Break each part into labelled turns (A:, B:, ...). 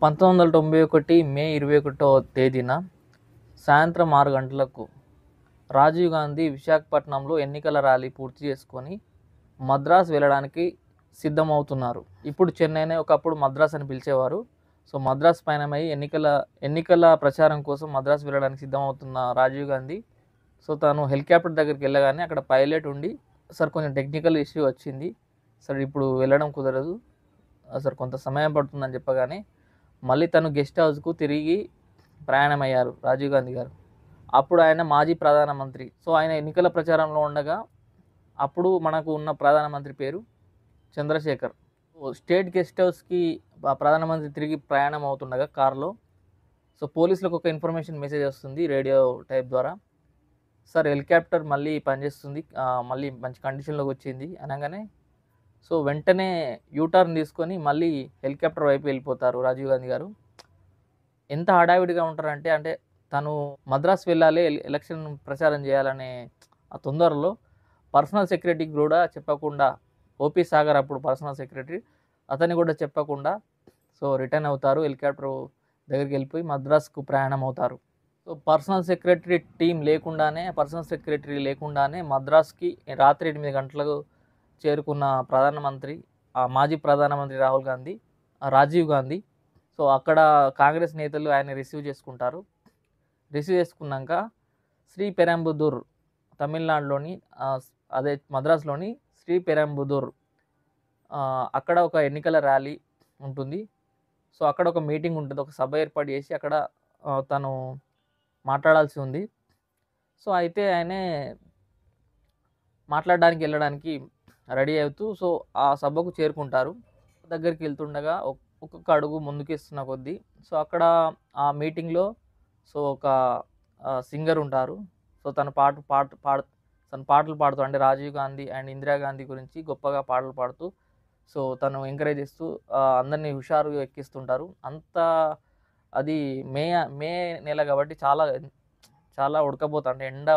A: 1991 మే 21వ తేదీన సాయంత్రం 6 గంటలకు రాజీవ్ గాంధీ విశాఖపట్నంలో ఎన్నికల ర్యాలీ పూర్తి చేసుకొని మద్రాస్ వెళ్ళడానికి సిద్ధమవుతున్నారు. ఇప్పుడు చెన్నైనే ఒకప్పుడు మద్రాస్ అని పిలిచేవారు. సో మద్రాస్ పయనమై ఎన్నికల ప్రచారం కోసం మద్రాస్ వెళ్ళడానికి సిద్ధమవుతున్న రాజీవ్ గాంధీ సో తను హెలికాప్టర్ దగ్గరికి వెళ్ళగానే అక్కడ పైలట్ ఉండి సార్ కొంచెం టెక్నికల్ ఇష్యూ వచ్చింది సార్, ఇప్పుడు వెళ్ళడం కుదరదు సార్, కొంత సమయం పడుతుందని చెప్పగానే మళ్ళీ తను గెస్ట్ హౌస్కు తిరిగి ప్రయాణమయ్యారు రాజీవ్ గాంధీ గారు. అప్పుడు ఆయన మాజీ ప్రధానమంత్రి. సో ఆయన ఎన్నికల ప్రచారంలో ఉండగా అప్పుడు మనకు ఉన్న ప్రధానమంత్రి పేరు చంద్రశేఖర్. స్టేట్ గెస్ట్ హౌస్కి ప్రధానమంత్రి తిరిగి ప్రయాణం అవుతుండగా కార్లో సో పోలీసులకు ఒక ఇన్ఫర్మేషన్ మెసేజ్ వస్తుంది రేడియో టైప్ ద్వారా. సార్ హెలికాప్టర్ మళ్ళీ పనిచేస్తుంది, మళ్ళీ మంచి కండిషన్లోకి వచ్చింది అనగానే సో వెంటనే యూటర్న్ తీసుకొని మళ్ళీ హెలికాప్టర్ వైపు వెళ్ళిపోతారు రాజీవ్ గాంధీ గారు. ఎంత హడావిడిగా ఉంటారంటే అంటే తను మద్రాస్ వెళ్ళాలి, ఎలక్షన్ ప్రచారం చేయాలనే ఆ తొందరలో పర్సనల్ సెక్రటరీకి కూడా చెప్పకుండా, ఓపీ సాగర్ అప్పుడు పర్సనల్ సెక్రటరీ, అతన్ని కూడా చెప్పకుండా సో రిటర్న్ అవుతారు. హెలికాప్టర్ దగ్గరికి వెళ్ళిపోయి మద్రాస్కు ప్రయాణం అవుతారు. సో పర్సనల్ సెక్రటరీ లేకుండానే మద్రాస్కి రాత్రి 8 గంటలకు చేరుకున్న ప్రధానమంత్రి, మాజీ ప్రధానమంత్రి రాజీవ్ గాంధీ. సో అక్కడ కాంగ్రెస్ నేతలు ఆయన రిసీవ్ చేసుకుంటారు. రిసీవ్ చేసుకున్నాక శ్రీపెరంబుదూర్, తమిళనాడులోని అదే మద్రాసులోని శ్రీపెరంబుదూర్, అక్కడ ఒక ఎన్నికల ర్యాలీ ఉంటుంది. సో అక్కడ ఒక మీటింగ్ ఉంటుంది, ఒక సభ ఏర్పాటు చేసి అక్కడ తను మాట్లాడాల్సి ఉంది. సో అయితే ఆయనే మాట్లాడడానికి వెళ్ళడానికి రెడీ అవుతూ సో ఆ సభకు చేరుకుంటారు. దగ్గరికి వెళ్తుండగా ఒక్కొక్క అడుగు ముందుకేస్తున్న కొద్దీ సో అక్కడ ఆ మీటింగ్లో సో ఒక సింగర్ ఉంటారు. సో తన పాటలు పాడుతూ అంటే రాజీవ్ గాంధీ అండ్ ఇందిరాగాంధీ గురించి గొప్పగా పాటలు పాడుతూ సో తను ఎంకరేజ్ చేస్తూ అందరినీ హుషారు ఎక్కిస్తుంటారు. అది మే మే నెల కాబట్టి చాలా ఉడకపోత, అంటే ఎండ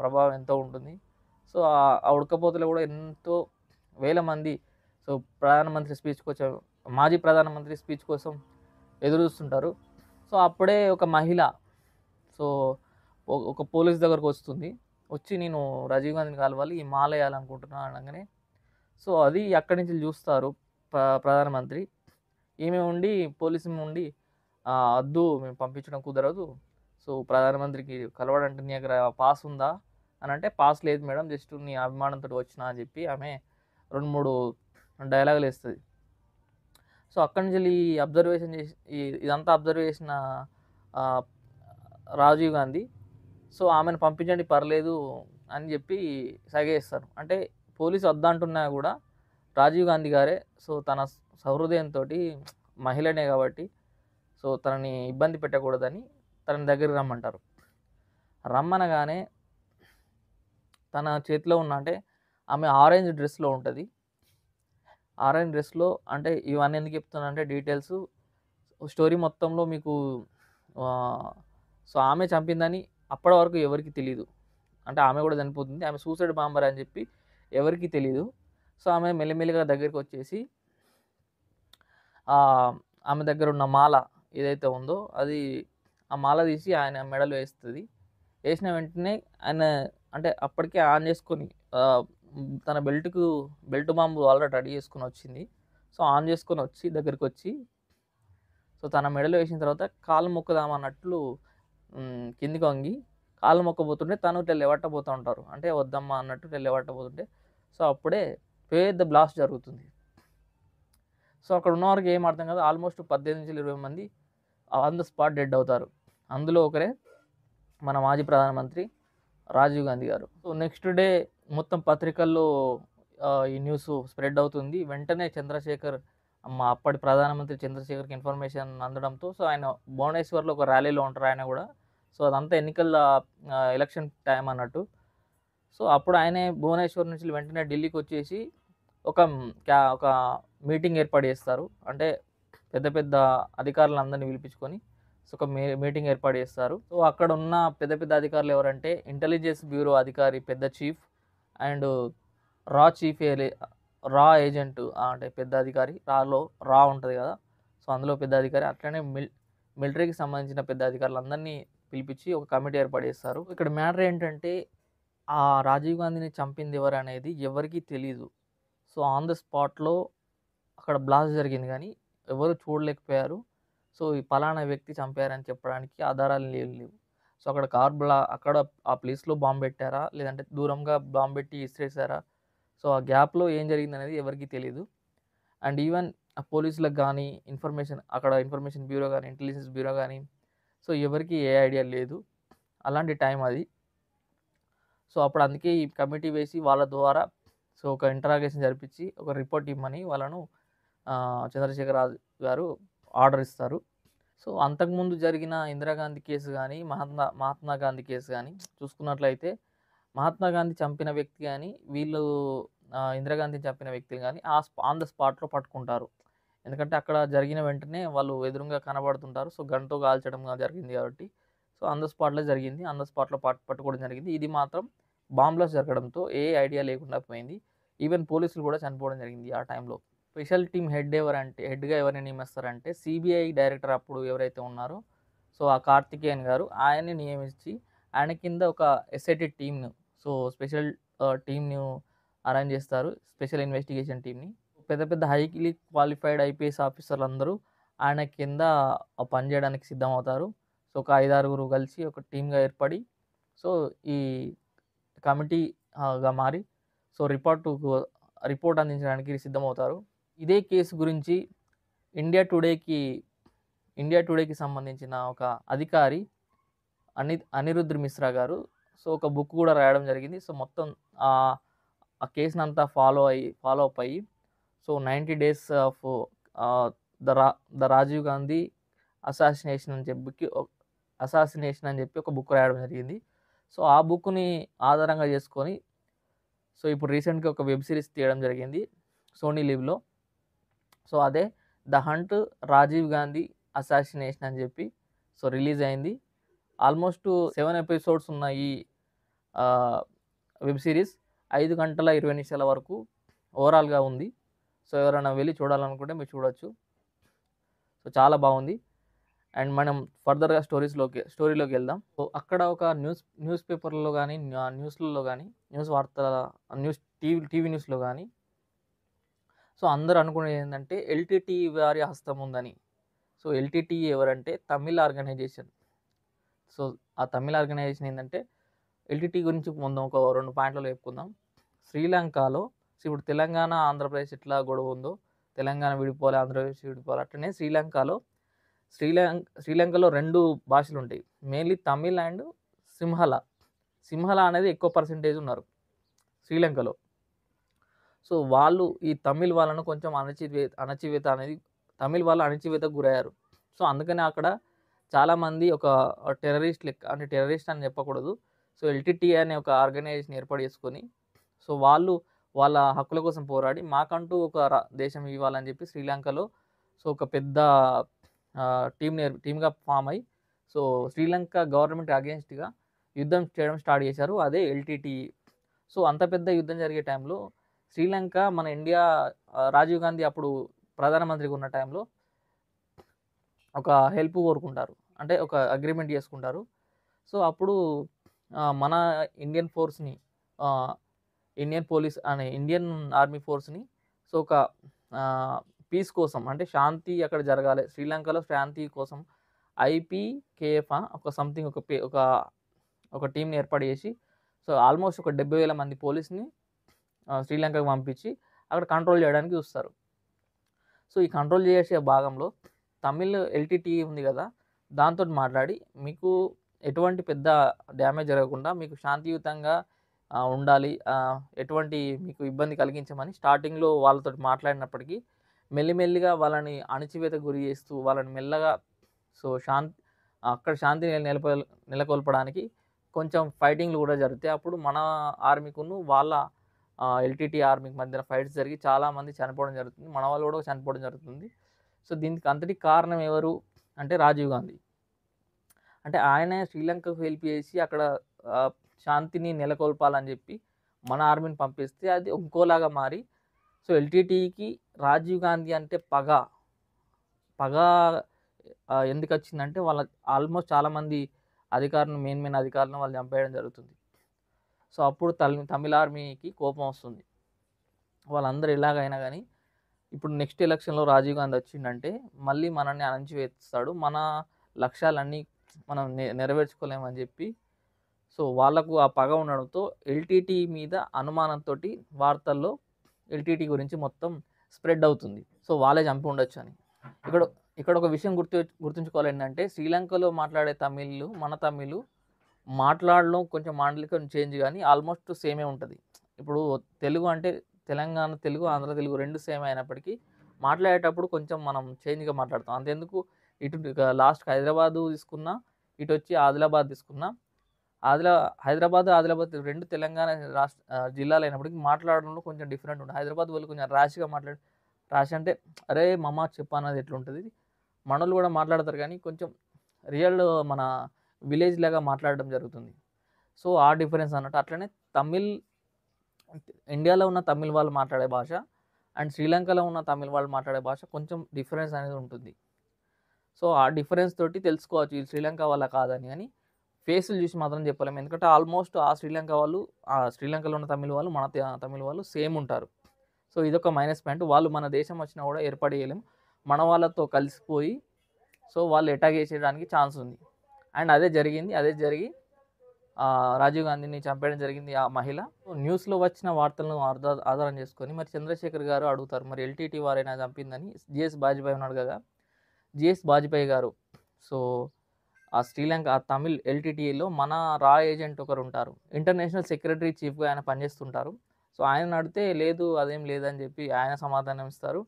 A: ప్రభావం ఎంతో ఉంటుంది. సో ఆ ఉడకపోతలో కూడా ఎంతో వేల మంది సో మాజీ ప్రధానమంత్రి స్పీచ్ కోసం ఎదురు చూస్తుంటారు. సో అప్పుడే ఒక మహిళ సో ఒక పోలీస్ దగ్గరకు వచ్చి నేను రాజీవ్ గాంధీని కలవాలి, ఈ మాల వేయాలనుకుంటున్నాను అనగానే సో అది అక్కడి నుంచి చూస్తారు ప్రధానమంత్రి. పోలీసు ఉండి వద్దు, మేము పంపించడం కుదరదు, సో ప్రధానమంత్రికి కలవడంటే నీ దగ్గర పాస్ ఉందా అని అంటే, పాస్ లేదు మేడం, జస్ట్ నీ అభిమానంతో వచ్చినా అని చెప్పి ఆమె 2-3 డైలాగులు వేస్తుంది. సో అక్కడి నుంచి ఇదంతా అబ్జర్వ్ చేసిన రాజీవ్ గాంధీ సో ఆమెను పంపించండి పర్లేదు అని చెప్పి సైగేస్తారు. అంటే పోలీసు వద్దంటున్నా కూడా రాజీవ్ గాంధీ గారే సో తన సహృదయంతో, మహిళనే కాబట్టి సో తనని ఇబ్బంది పెట్టకూడదని తనని దగ్గరికి రమ్మంటారు. రమ్మనగానే తన చేతిలో ఉన్న అంటే ఆమె ఆరెంజ్ డ్రెస్లో ఉంటుంది. ఆరెంజ్ డ్రెస్లో అంటే ఇవన్నీ ఎందుకు చెప్తున్నా అంటే డీటెయిల్స్ స్టోరీ మొత్తంలో మీకు సో ఆమె చంపిందని అప్పటి వరకు ఎవరికి తెలీదు. అంటే ఆమె కూడా చనిపోతుంది, ఆమె సూసైడ్ బాంబర్ అని చెప్పి ఎవరికి తెలీదు. సో ఆమె మెల్లిమెల్లిగా దగ్గరికి వచ్చేసి ఆమె దగ్గర ఉన్న మాల ఏదైతే ఉందో ఆ మాల తీసి ఆయన మెడలో వేస్తుంది. వేసిన వెంటనే ఆయన అంటే అప్పటికే ఆన్ చేసుకొని తన బెల్ట్ బాంబు ఆల్రెడీ రెడీ చేసుకొని వచ్చింది. సో ఆన్ చేసుకొని దగ్గరికి వచ్చి సో తన మెడలో వేసిన తర్వాత కాలు మొక్కుదామన్నట్లు కిందికి వంగి కాలు మొక్కబోతుంటే తను లెవట్టబోతూ ఉంటారు. అంటే వద్దమ్మా అన్నట్టు లెవట్టబోతుంటే సో అప్పుడే పెద్ద బ్లాస్ట్ జరుగుతుంది. సో అక్కడ ఉన్నవారికి ఏం అర్థం కాదు. ఆల్మోస్ట్ 18-20 మంది ఆన్ ద స్పాట్ డెడ్ అవుతారు. అందులో ఒకరే మన మాజీ ప్రధానమంత్రి రాజీవ్ గాంధీ గారు. సో నెక్స్ట్ డే మొత్తం పత్రికల్లో ఈ న్యూస్ స్ప్రెడ్ అవుతుంది. వెంటనే అప్పటి ప్రధానమంత్రి చంద్రశేఖర్కి ఇన్ఫర్మేషన్ అందడంతో సో ఆయన భువనేశ్వర్లో ఒక ర్యాలీలో ఉంటారు ఆయన కూడా. సో అదంతా ఎలక్షన్ టైం అన్నట్టు. సో అప్పుడు ఆయనే భువనేశ్వర్ నుంచి వెంటనే ఢిల్లీకి వచ్చేసి ఒక మీటింగ్ ఏర్పాటు చేస్తారు. అంటే పెద్ద పెద్ద అధికారులందరినీ పిలిపించుకొని సో ఒక మీటింగ్ ఏర్పాటు చేస్తారు. సో అక్కడ ఉన్న పెద్ద పెద్ద అధికారులు ఎవరంటే ఇంటెలిజెన్స్ బ్యూరో అధికారి పెద్ద చీఫ్ అండ్ రా ఏజెంట్ అంటే పెద్ద అధికారి రా ఉంటుంది కదా. సో అందులో పెద్ద అధికారి అట్లనే మిలిటరీకి సంబంధించిన పెద్ద అధికారులందరినీ పిలిపించి ఒక కమిటీ ఏర్పాటు చేస్తారు. ఇక్కడ మ్యాటర్ ఏంటంటే ఆ రాజీవ్ గాంధీని చంపింది ఎవరు అనేది ఎవరికీ తెలీదు. సో ఆన్ ద స్పాట్‌లో అక్కడ బ్లాస్ట్ జరిగింది గానీ ఎవరు చూడలేకపోయారు. సో ఈ పలానా వ్యక్తి చంపారని చెప్పడానికి ఆధారాలు లేవు. సో అక్కడ ఆ ప్లేస్‌లో బాంబ్ పెట్టారా? లేదంటే దూరంగా బాంబ్ పెట్టి ఇసిరేసారా? సో ఆ గ్యాప్‌లో ఏం జరిగిందనేది ఎవరికీ తెలీదు. అండ్ ఈవెన్ ఆ పోలీసులకు గానీ, ఇన్ఫర్మేషన్ బ్యూరో గానీ, ఇంటెలిజెన్స్ బ్యూరో గానీ, సో ఎవరికీ ఏ ఐడియా లేదు. అలాంటి టైం అది. సో అప్పుడు అందుకే ఈ కమిటీ వేసి వాళ్ళ ద్వారా సో ఒక ఇంటరాగేషన్ జరిపించి ఒక రిపోర్ట్ ఇమ్మని వాళ్ళను చంద్రశేఖర్ రాజు గారు ఆర్డర్ ఇస్తారు. సో అంతకుముందు జరిగిన ఇందిరాగాంధీ కేసు గానీ, మహాత్మా గాంధీ కేసు గానీ చూసుకున్నట్లయితే మహాత్మా గాంధీ చంపిన వ్యక్తి గానీ, వీళ్ళు ఇందిరాగాంధీని చంపిన వ్యక్తిని గానీ ఆన్ ద స్పాట్‌లో పట్టుకుంటారు. ఎందుకంటే అక్కడ జరిగిన వెంటనే వాళ్ళు ఎదురుంగా కనబడుతుంటారు. సో గన్‌తో కాల్చడం జరిగింది కాబట్టి సో ఆన్ ద స్పాట్‌లో జరిగింది. ఆన్ ద స్పాట్‌లో పట్టుకోవడం జరిగింది. ఇది మాత్రం బాంబ్ బ్లాస్ట్ జరగడంతో ఏ ఐడియా లేకుండా పోయింది. ఈవెన్ పోలీసులు కూడా చనిపోవడం జరిగింది ఆ టైంలో. స్పెషల్ టీమ్ హెడ్‌గా ఎవరిని నియమిస్తారంటే సీబీఐ డైరెక్టర్ అప్పుడు ఎవరైతే ఉన్నారో సో ఆ కార్తికేయన్ గారు ఆయన్ని నియమించి ఆయన కింద ఒక ఎస్ఐటీ టీమ్‌ను సో స్పెషల్ టీమ్‌ని అరేంజ్ చేస్తారు. స్పెషల్ ఇన్వెస్టిగేషన్ టీమ్‌ని. పెద్ద పెద్ద హైలీ క్వాలిఫైడ్ ఐపీఎస్ ఆఫీసర్లందరూ ఆయన కింద పనిచేయడానికి సిద్ధమవుతారు. సో ఒక 5, 6 కలిసి ఒక టీమ్‌గా ఏర్పడి సో ఈ కమిటీ గా మారి సో రిపోర్ట్ అందించడానికి సిద్ధమవుతారు. ఇదే కేసు గురించి ఇండియా టుడేకి సంబంధించిన ఒక అధికారి అనిరుద్ మిశ్రా గారు సో ఒక బుక్ కూడా రాయడం జరిగింది. సో మొత్తం ఆ కేసునంతా ఫాలో అప్ అయ్యి so 90 days of the Rajiv Gandhi assassination అని చెప్పి ఒక బుక్ రాయడం జరిగింది. సో ఆ బుక్‌ని ఆధారంగా చేసుకొని సో ఇప్పుడు రీసెంట్‌గా ఒక వెబ్ సిరీస్ తీయడం జరిగింది సోనీ లివ్‌లో. సో అదే 'the hunt Rajiv Gandhi assassination' అని చెప్పి సో రిలీజ్ అయింది. ఆల్మోస్ట్ 7 ఎపిసోడ్స్ ఉన్న ఈ వెబ్ సిరీస్ 5 గంటల 20 నిమిషాల వరకు ఓవరాల్‌గా ఉంది. సో ఎవరైనా వెళ్లి చూడాలనుకుంటే మీరు చూడొచ్చు. సో చాలా బాగుంది. అండ్ మనం ఫర్దర్‌గా స్టోరీలోకి వెళ్దాం. సో అక్కడ ఒక న్యూస్ పేపర్‌లో గానీ, న్యూస్‌లలో గానీ, టీవీ న్యూస్‌లో గానీ సో అందరూ అనుకునేది ఏందంటే ఎల్‌టీటీఈ వారి హస్తం ఉందని. సో ఎల్‌టీటీఈ ఎవరంటే తమిళ్ ఆర్గనైజేషన్. సో ఆ తమిళ్ ఆర్గనైజేషన్ ఏందంటే ఎల్‌టీటీఈ గురించి ముందు ఒక 2 పాయింట్లలో చెప్పుకుందాం. శ్రీలంకలో ఇప్పుడు తెలంగాణ, ఆంధ్రప్రదేశ్ ఎట్లా గొడవ ఉందో తెలంగాణ విడిపోవాలి, ఆంధ్రప్రదేశ్ విడిపోవాలి అట్లనే శ్రీలంకలో 2 భాషలుంటాయి. మెయిన్‌లీ తమిళ్ అండ్ సింహల అనేది ఎక్కువ పర్సెంటేజ్ ఉన్నారు శ్రీలంకలో. సో వాళ్ళు ఈ తమిళ్ వాళ్ళను కొంచెం తమిళ్ వాళ్ళు అణచివేతకు గురయ్యారు. సో అందుకనే అక్కడ చాలామంది ఒక టెర్రరిస్ట్ అని చెప్పకూడదు. సో ఎల్‌టీటీఈ అనే ఒక ఆర్గనైజేషన్ ఏర్పాటు చేసుకొని సో వాళ్ళ హక్కుల కోసం పోరాడి మాకంటూ ఒక దేశం ఇవ్వాలని చెప్పి శ్రీలంకలో సో ఒక పెద్ద టీమ్‌గా ఫామ్ అయ్యి సో శ్రీలంక గవర్నమెంట్ అగెయిన్స్ట్‌గా యుద్ధం చేయడం స్టార్ట్ చేశారు. అదే ఎల్‌టీటీఈ. సో అంత పెద్ద యుద్ధం జరిగే టైంలో శ్రీలంక మన ఇండియా రాజీవ్ గాంధీ అప్పుడు ప్రధానమంత్రిగా ఉన్న టైంలో ఒక హెల్ప్ కోరుకుంటారు. అంటే ఒక అగ్రీమెంట్ చేసుకుంటారు. సో అప్పుడు మన ఇండియన్ ఆర్మీ ఫోర్స్‌ని సో ఒక పీస్ కోసం అంటే శాంతి అక్కడ జరగాలి. శ్రీలంకలో శాంతి కోసం ఐపీకేఎఫ్ ఒక టీమ్‌ని ఏర్పాటు చేసి సో ఆల్మోస్ట్ ఒక 70,000 మంది పోలీస్‌ని శ్రీలంకకు పంపించి అక్కడ కంట్రోల్ చేయడానికి చూస్తారు. సో ఈ కంట్రోల్ చేసే భాగంలో తమిళ్ ఎల్‌టీటీఈ ఉంది కదా! దాంతోటి మాట్లాడి మీకు ఎటువంటి పెద్ద డ్యామేజ్ జరగకుండా మీకు శాంతియుతంగా ఉండాలి. ఎటువంటి మీకు ఇబ్బంది కలిగించమని స్టార్టింగ్‌లో వాళ్ళతోటి మాట్లాడినప్పటికీ మెల్లిమెల్లిగా వాళ్ళని అణచివేతకు గురి చేస్తూ వాళ్ళని మెల్లగా సో అక్కడ శాంతిని నెలకొల్పడానికి కొంచెం ఫైటింగ్‌లు కూడా జరుగుతాయి. అప్పుడు మన ఆర్మీకును వాళ్ళ ఎల్‌టీటీఈ ఆర్మీకి మధ్యన ఫైట్స్ జరిగి చాలామంది చనిపోవడం జరుగుతుంది. మన వాళ్ళు కూడా చనిపోవడం జరుగుతుంది. సో దీనికి అంతటికి కారణం ఎవరు అంటే రాజీవ్ గాంధీ. అంటే ఆయనే శ్రీలంకకు హెల్ప్ చేసి అక్కడ శాంతిని నెలకొల్పాలని చెప్పి మన ఆర్మీని పంపిస్తే అది ఇంకోలాగా మారి సో ఎల్‌టీటీఈకి రాజీవ్ గాంధీ అంటే పగ. పగ ఎందుకొచ్చిందంటే వాళ్ళ ఆల్మోస్ట్ చాలామంది అధికారులను మెయిన్ అధికారులను వాళ్ళు చంపేయడం జరుగుతుంది. సో, అప్పుడు తమిళ్ ఆర్మీకి కోపం వస్తుంది. వాళ్ళందరూ ఎలాగైనా గానీ ఇప్పుడు నెక్స్ట్ ఎలక్షన్‌లో రాజీవ్ గాంధీ వచ్చిండంటే మళ్ళీ మనల్ని అణచివేస్తాడు. మన లక్ష్యాలన్నీ మనం నెరవేర్చుకోలేమని జెప్పి సో, వాళ్ళకు ఆ పగ ఉండడంతో ఎల్‌టీటీ మీద అనుమానంతోటి వార్తల్లో ఎల్‌టీటీ గురించి మొత్తం స్ప్రెడ్ అవుతుంది. సో, వాళ్ళే చంపి ఉండొచ్చని. ఇక్కడ ఇక్కడ ఒక విషయం గుర్తుంచుకోవాలేంటంటే శ్రీలంకలో మాట్లాడే తమిళ్, మన తమిళ్ మాట్లాడడం కొంచెం మాండలికం చేంజ్ గానీ ఆల్మోస్ట్ సేమే ఉంటది. ఇప్పుడు తెలుగు అంటే తెలంగాణ తెలుగు, ఆంధ్ర తెలుగు 2 సేమే అయినప్పటికీ మాట్లాడేటప్పుడు కొంచెం మనం చేంజ్‌గా మాట్లాడతాం. అంతెందుకు ఇటు లాస్ట్‌కి హైదరాబాదు తీసుకున్నా, ఇటొచ్చి ఆదిలాబాద్ తీసుకున్నా హైదరాబాద్, ఆదిలాబాద్ 2 తెలంగాణ జిల్లాలైనప్పటికి మాట్లాడడంలో కొంచెం డిఫరెంట్ ఉంటది. హైదరాబాద్ వాళ్ళు కొంచెం ర్యాష్‌గా ర్యాష్ అంటే "అరేయ్ మామ చెప్పు" అన్నది ఎట్లుంటది. మనోళ్ళు గూడా మాట్లాడతారు గానీ కొంచెం రియల్ మన విలేజ్ లాగా మాట్లాడడం జరుగుతుంది. సో, ఆ డిఫరెన్స్ అన్నట్టు. అట్లనే తమిళ్ ఇండియాలో ఉన్న తమిళ్ వాళ్ళు మాట్లాడే భాష అండ్ శ్రీలంకలో ఉన్న తమిళ్ వాళ్ళు మాట్లాడే భాష కొంచెం డిఫరెన్స్ అనేది ఉంటుంది. సో, ఆ డిఫరెన్స్ తోటి తెలుసుకోవచ్చు వీళ్ళు శ్రీలంక వాళ్ళా కాదని గాని ఫేసులు చూసి మాత్రం చెప్పలేము. ఎందుకంటే ఆల్మోస్ట్ ఆ శ్రీలంక వాళ్ళు శ్రీలంకలో ఉన్న తమిళ్ వాళ్ళు, మన తమిళ్ వాళ్ళు సేమ్ ఉంటారు. సో, ఇదొక మైనస్ పాయింట్. వాళ్ళు మన దేశం వచ్చినా కూడా ఏర్పడేయలేం. మన వాళ్ళతో కలిసిపోయి సో, వాళ్ళు అటాక్ చేసేయడానికి ఛాన్స్ ఉంది. అండ్ అదే జరిగింది. అదే జరిగి రాజీవ్ గాంధీని చంపేయడం జరిగింది ఆ మహిళ. న్యూస్‌లో వచ్చిన వార్తలను ఆధారం చేసుకొని మరి చంద్రశేఖర్ గారు అడుగుతారు. మరి ఎల్‌టీటీ వారేనా చంపిందని జీఎస్ బాజ్‌పేయి ఉన్నాడు కదా! జీఎస్ బాజ్‌పేయి గారు సో, ఆ శ్రీలంక ఆ తమిళ్ ఎల్‌టీటీలో మన ఏజెంట్ ఒకరుంటారు. ఇంటర్నేషనల్ సెక్రటరీ చీఫ్‌గా ఆయన పనిచేస్తుంటారు. సో, ఆయనని అడిగితే లేదు అదేం లేదని చెప్పి ఆయన సమాధానం ఇస్తారు.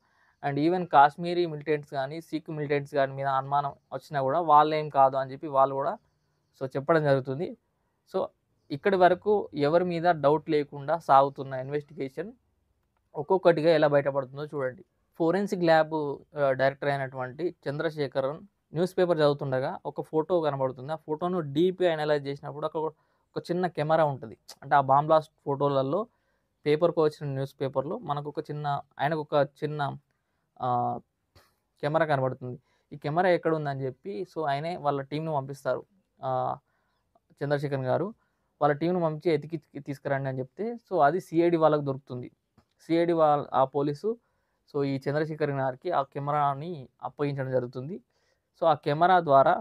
A: అండ్ ఈవెన్ కాశ్మీరీ మిలిటెంట్స్ గానీ, సిక్ మిలిటెంట్స్ గాని మీద అనుమానం వచ్చినా కూడా వాళ్ళేం కాదు అని చెప్పి వాళ్ళు కూడా సో, చెప్పడం జరుగుతుంది. సో, ఇక్కడి వరకు ఎవరి మీద డౌట్ లేకుండా సాగుతున్న ఇన్వెస్టిగేషన్ ఒక్కొక్కటిగా ఎలా బయటపడుతుందో చూడండి. ఫోరెన్సిక్ ల్యాబ్ డైరెక్టర్ అయినటువంటి చంద్రశేఖరన్ న్యూస్ పేపర్ చదువుతుండగా ఒక ఫోటో కనబడుతుంది. ఆ ఫోటోను డీప్‌గా అనలైజ్ చేసినప్పుడు అక్కడ ఒక చిన్న కెమెరా ఉంటది. అంటే ఆ బాంబ్ బ్లాస్ట్ ఫోటోలలో పేపర్‌కి వచ్చిన న్యూస్ పేపర్‌లో మనకొక చిన్న ఆయనకొక చిన్న ఆహ్, కెమెరా కనబడుతుంది. ఈ కెమెరా ఎక్కడుందని జెప్పి సో, ఆయనే వాళ్ళ టీమ్‌ని పంపిస్తారు. ఆహ్, చంద్రశేఖర్ గారు వాళ్ళ టీమ్‌ని పంపించి ఎతికి తీసుకురండి అని జెప్తే సో, అది సీఐడీ వాళ్ళకి దొరుకుతుంది. సీఐడీ ఆ పోలీసు సో, ఈ చంద్రశేఖర్ గారికి ఆ కెమెరాని అప్పగించడం జరుగుతుంది. సో, ఆ కెమెరా ద్వారా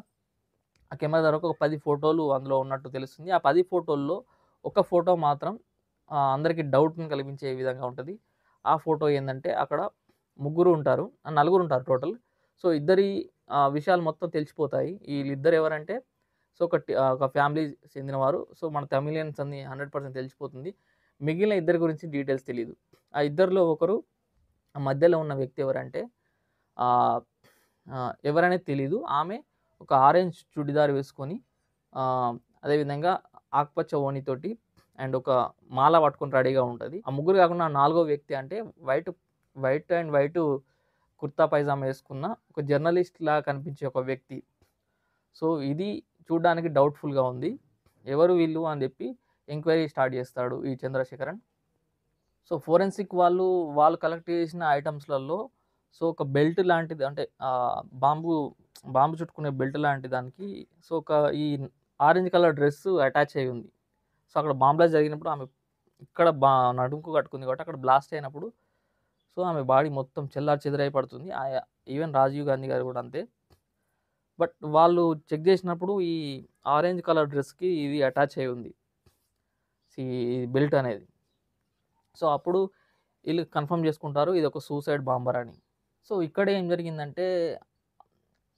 A: ఒక 10 ఫోటోలు అందులో ఉన్నట్టు తెలుస్తుంది. ఆ 10 ఫోటోల్లో ఒక ఫోటో మాత్రం అందరికి డౌట్‌ని కలిగించే విధంగా ఉంటది. ఆ ఫోటో ఏందంటే అక్కడ నలుగురుంటారు టోటల్. సో, ఇద్దరి విషయాలు మొత్తం తెలిసిపోతాయి. ఈళ్ళిద్దరు ఎవరంటే సో, ఒక ఫ్యామిలీకి చెందినవారు. సో, మన తమిళియన్స్ అని 100% తెలిసిపోతుంది. మిగిలిన ఇద్దరి గురించి డీటెయిల్స్ తెలీదు. ఆ ఇద్దరిలో ఒకరు ఆ మధ్యలో ఉన్న వ్యక్తి ఎవరంటే ఆహ్, ఎవరనేది తెలీదు. ఆమె ఒక ఆరెంజ్ చుడిదార్ వేసుకొని ఆహ్, అదేవిధంగా ఆకుపచ్చ ఓణితోటి అండ్ ఒక మాల పట్టుకొని రెడీగా ఉంటది. ఆ ముగ్గురు కాకుండా నాలుగో వ్యక్తి అంటే వైట్ వైట్ కుర్తా పైజామా ఏసుకున్న ఒక జర్నలిస్ట్‌లాగా కనిపించే ఒక వ్యక్తి. సో, ఇది చూడ్డానికి డౌట్‌ఫుల్‌గా ఉంది. ఎవరు వీళ్ళు అని జెప్పి ఎంక్వైరీ స్టార్ట్ జేస్తాడు ఈ చంద్రశేఖరన్. సో, వాళ్ళు కలెక్ట్ చేసిన ఐటెమ్స్‌లలో సో, ఒక బెల్ట్ లాంటిది అంటే బాంబు చుట్టుకునే బెల్ట్ లాంటి దానికి సో, ఈ ఆరెంజ్ కలర్ డ్రెస్ అటాచ్ అయ్యి ఉంది. సో, అక్కడ బాంబ్ బ్లాస్ట్ జరిగినప్పుడు ఆమె ఇక్కడ నడుముకు కట్టుకుంది కాబట్టి అక్కడ బ్లాస్ట్ అయినప్పుడు సో, ఆమె బాడీ మొత్తం చెల్లాచెదురై పడుతుంది. ఈవెన్ రాజీవ్ గాంధీ గారు గూడా అంతే. బట్ వాళ్ళు చెక్ జేసినప్పుడు ఈ ఆరెంజ్ కలర్ డ్రెస్‌కి ఇది అటాచ్ అయ్యి ఉంది. బెల్ట్ అనేది. సో, అప్పుడు ఈళ్ళు కన్ఫర్మ్ జేసుకుంటారు ఇదొక సూసైడ్ బాంబర్ అని. సో, ఇక్కడ ఏం జరిగిందంటే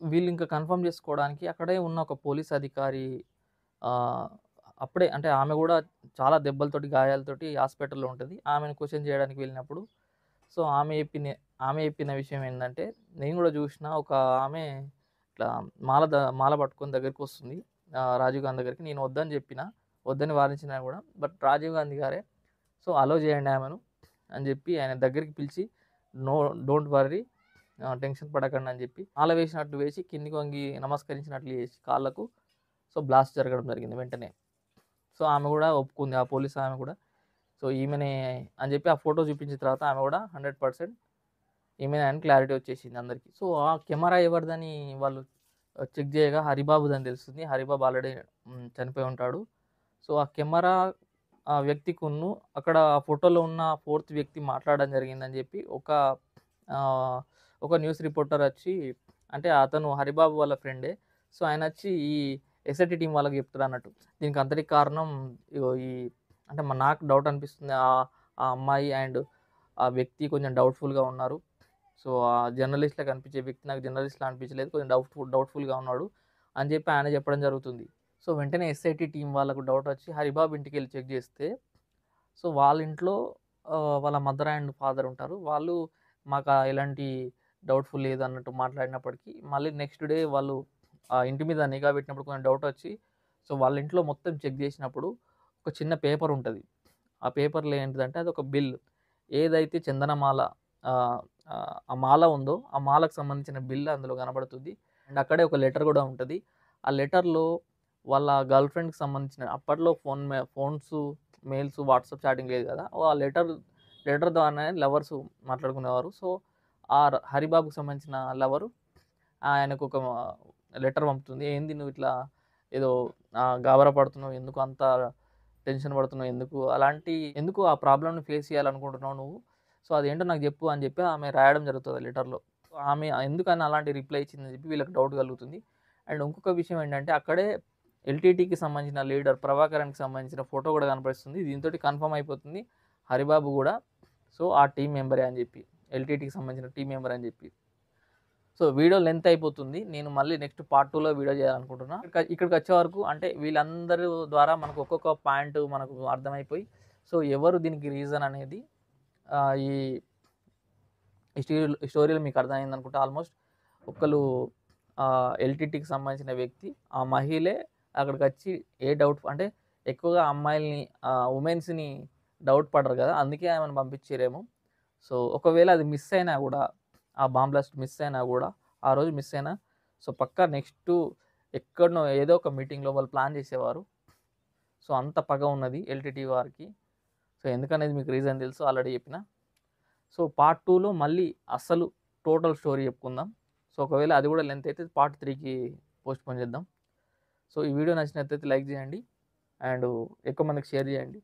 A: వీళ్ళింక కన్ఫర్మ్ జేసుకోవడానికి అక్కడే ఉన్న ఒక పోలీస్ అధికారి ఆహ్, అప్పుడే అంటే ఆమె గూడా చాలా దెబ్బలతోటి, గాయాలతోటి హాస్పిటల్‌లో ఉంటది. ఆమెను క్వెషన్ చేయడానికి వెళ్ళినప్పుడు సో, ఆమె చెప్పిన విషయం ఏందంటే, నేను గూడా జూషిన ఒక ఆమె ఇట్లా మాల పట్టుకొని దగ్గరికొస్తుంది. రాజీవ్ గాంధీ దగ్గరికి. నేను వద్దని జెప్పిన. వద్దని వారించినా గూడా బట్ రాజీవ్ గాంధీ గారే సో, అలో జేయండి ఆమెను అని జెప్పి ఆయన దగ్గరికి పిలిచి నో డోంట్ వర్రీ టెన్షన్ పడకండి అని జెప్పి మాల వేసినట్టు వేసి కిందికి వంగి నమస్కరించినట్లు చేసి కాళ్ళకు సో, బ్లాస్ట్ జరగడం జరిగింది వెంటనే. సో, ఆమె గూడా ఒప్పుకుంది. ఆ పోలీస్ ఆమె గూడా సో, ఈమెనే అని జెప్పి ఆ ఫోటో చూపించిన తర్వాత ఆమె గూడా 100% ఈమెనని క్లారిటీ వచ్చేసింది అందరికీ. సో, ఆ కెమెరా ఎవరిదని వాళ్ళు చెక్ చేయగా హరిబాబుదని తెలుస్తుంది. హరిబాబు ఆల్రెడీ చనిపోయి ఉంటాడు. సో, ఆ కెమెరా ఆ వ్యక్తికున్ను అక్కడ ఆ ఫోటోలో ఉన్న ఫోర్త్ వ్యక్తి మాట్లాడడం జరిగిందని చెప్పి ఆహ్, ఒక న్యూస్ రిపోర్టర్ వచ్చి, అంటే అతను హరిబాబు వాళ్ళ ఫ్రెండే. సో, ఆయనొచ్చి ఈ ఎస్ఐటీ టీమ్ వాళ్ళకి చెప్తాడన్నట్టు. దీనికి అంతటికి కారణం ఇగో అంటే నాకు డౌట్ అనిపిస్తుంది. ఆ అమ్మాయి అండ్ ఆ వ్యక్తి కొంచెం డౌట్‌ఫుల్‌గా ఉన్నారు. సో, ఆ జర్నలిస్ట్‌లా కనిపించే వ్యక్తి నాకు జర్నలిస్ట్‌లా అనిపించలేదు. కొంచెం డౌట్‌ఫుల్‌గా ఉన్నాడు అని చెప్పి ఆయన చెప్పడం జరుగుతుంది. సో, వెంటనే ఎస్ఐటీ టీమ్ వాళ్ళకు డౌటొచ్చి హరిబాబు ఇంటికెళ్ళి చెక్ చేస్తే, సో, వాళ్ళ ఇంట్లో వాళ్ళ మదర్ అండ్ ఫాదర్ ఉంటారు. వాళ్ళు ఎలాంటి డౌట్‌ఫుల్ లేదన్నట్టు మాట్లాడినప్పటికీ, మళ్ళీ నెక్స్ట్ డే వాళ్ళు ఇంటి మీద నిఘా పెట్టినప్పుడు కొంచెం డౌటొచ్చి, సో, వాళ్ళ ఇంట్లో మొత్తం చెక్ చేసినప్పుడు ఒక చిన్న పేపర్ ఉంటది. ఆ పేపర్‌లో ఏంటిదంటే అదొక బిల్. ఏదైతే చందనమాల ఆహ్, ఆ మాల ఉందో, ఆ మాలకు సంబంధించిన బిల్ అందులో కనబడుతుంది. అండ్ అక్కడే ఒక లెటర్ గూడా ఉంటది. ఆ లెటర్‌లో వాళ్ళ గర్ల్ ఫ్రెండ్‌కి సంబంధించిన అప్పట్లో ఫోన్సు, మెయిల్స్, వాట్సాప్ చాటింగ్ లేదు గదా! ఆ లెటర్ ద్వారానే లవర్స్ మాట్లాడుకునేవారు. సో, హరిబాబుకి సంబంధించిన లవరు ఆయనకొక లెటర్ పంపుతుంది. "ఏంది నువ్విట్లా ఏదో గాబరా పడుతున్నావు? ఎందుకు అంత టెన్షన్ పడుతున్నావు ఎందుకు? ఎందుకు ఆ ప్రాబ్లమ్‌ని ఫేస్ చేయాలనుకుంటున్నావు నువ్వు? సో, అదేంటో నాకు జెప్పు" అని జెప్పి ఆమె రాయడం జరుగుతది లెటర్‌లో. ఆమె ఎందుకని అలాంటి రిప్లై ఇచ్చిందని జెప్పి వీళ్ళకి డౌట్ కలుగుతుంది. అండ్ ఇంకొక విషయం ఏంటంటే అక్కడే ఎల్‌టీటీకి సంబంధించిన లీడర్ ప్రభాకరన్‌కి సంబంధించిన ఫోటో గూడా కనపడిస్తుంది. దీనితోటి కన్ఫర్మ్ అయిపోతుంది హరిబాబు గూడా సో, ఆ టీమ్ మెంబరే అని జెప్పి. ఎల్‌టీటీకి సంబంధించిన టీమ్ మెంబర్ అని జెప్పి. సో, వీడియో లెంత్ అయిపోతుంది. నేను మళ్ళీ నెక్స్ట్ పార్ట్ 2లో వీడియో చేయాలనుకుంటున్నా. ఇక్కడికొచ్చే వరకు అంటే వీళ్ళందరూ ద్వారా మనకు ఒక్కొక్క పాయింట్ మనకు అర్థమైపోయి, సో, ఎవరు దీనికి రీజన్ అనేది ఆహ్, ఈ ఈ స్టోరీలో మీకు అర్థమైందనుకుంటా ఆల్మోస్ట్. ఒకళ్ళు ఎల్‌టీటీకి సంబంధించిన వ్యక్తి, ఆ మహిళే అక్కడికొచ్చి ఏ డౌట్ అంటే ఎక్కువగా అమ్మాయిల్ని వుమెన్స్‌ని డౌట్ పడరు గదా! అందుకే ఆమెను పంపించిర్రేమో. సో, ఒకవేళ అది మిస్ అయినా గూడా, ఆ బాంబ్ బ్లాస్ట్ మిస్ అయినా గూడా, ఆ రోజు మిస్ అయినా, సో, పక్కా నెక్స్టు ఎక్కడనో ఏదో ఒక మీటింగ్‌లో వాళ్ళు ప్లాన్ జేసేవారు. సో, అంత పగ ఉన్నది ఎల్‌టీటీ వారికి. సో, ఎందుకనేది మీకు రీజన్ తెలుసు ఆల్రెడీ చెప్పిన. సో, పార్ట్ 2లో మళ్ళీ అసలు టోటల్ స్టోరీ చెప్పుకుందాం. సో, ఒకవేళ అది గూడా లెంత్ అయితే పార్ట్ 3కి పోస్ట్‌పోన్ చేద్దాం. సో, ఈ వీడియో నచ్చినట్లయితే లైక్ జేయండి. అండ్ ఎక్కువ మందికి షేర్ జేయండి.